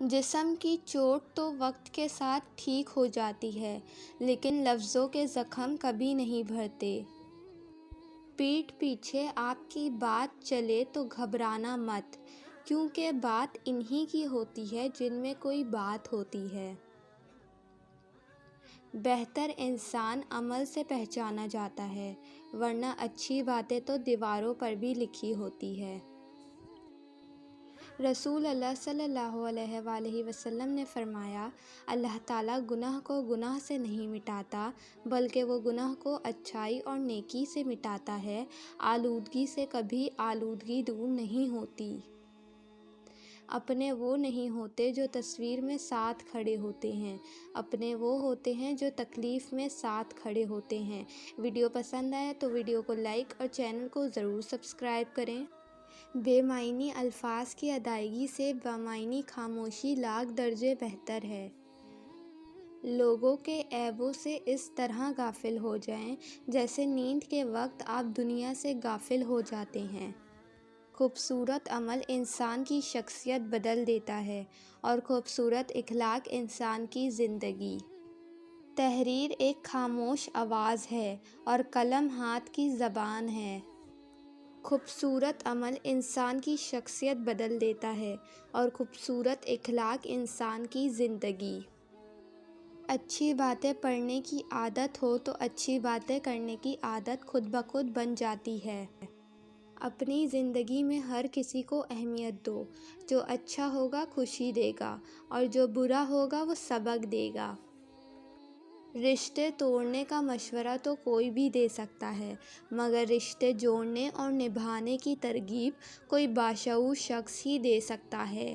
جسم کی چوٹ تو وقت کے ساتھ ٹھیک ہو جاتی ہے، لیکن لفظوں کے زخم کبھی نہیں بھرتے۔ پیٹھ پیچھے آپ کی بات چلے تو گھبرانا مت، کیونکہ بات انہی کی ہوتی ہے جن میں کوئی بات ہوتی ہے۔ بہتر انسان عمل سے پہچانا جاتا ہے، ورنہ اچھی باتیں تو دیواروں پر بھی لکھی ہوتی ہے۔ رسول اللہ صلی اللہ علیہ وآلہ وسلم نے فرمایا، اللہ تعالیٰ گناہ کو گناہ سے نہیں مٹاتا، بلکہ وہ گناہ کو اچھائی اور نیکی سے مٹاتا ہے۔ آلودگی سے کبھی آلودگی دور نہیں ہوتی۔ اپنے وہ نہیں ہوتے جو تصویر میں ساتھ کھڑے ہوتے ہیں، اپنے وہ ہوتے ہیں جو تکلیف میں ساتھ کھڑے ہوتے ہیں۔ ویڈیو پسند آیا تو ویڈیو کو لائک اور چینل کو ضرور سبسکرائب کریں۔ بے معنی الفاظ کی ادائیگی سے بامعنی خاموشی لاکھ درجے بہتر ہے۔ لوگوں کے عیبوں سے اس طرح غافل ہو جائیں جیسے نیند کے وقت آپ دنیا سے غافل ہو جاتے ہیں۔ خوبصورت عمل انسان کی شخصیت بدل دیتا ہے، اور خوبصورت اخلاق انسان کی زندگی۔ تحریر ایک خاموش آواز ہے اور قلم ہاتھ کی زبان ہے۔ خوبصورت عمل انسان کی شخصیت بدل دیتا ہے، اور خوبصورت اخلاق انسان کی زندگی۔ اچھی باتیں پڑھنے کی عادت ہو تو اچھی باتیں کرنے کی عادت خود بخود بن جاتی ہے۔ اپنی زندگی میں ہر کسی کو اہمیت دو۔ جو اچھا ہوگا خوشی دے گا، اور جو برا ہوگا وہ سبق دے گا۔ رشتے توڑنے کا مشورہ تو کوئی بھی دے سکتا ہے، مگر رشتے جوڑنے اور نبھانے کی ترغیب کوئی باشعور شخص ہی دے سکتا ہے۔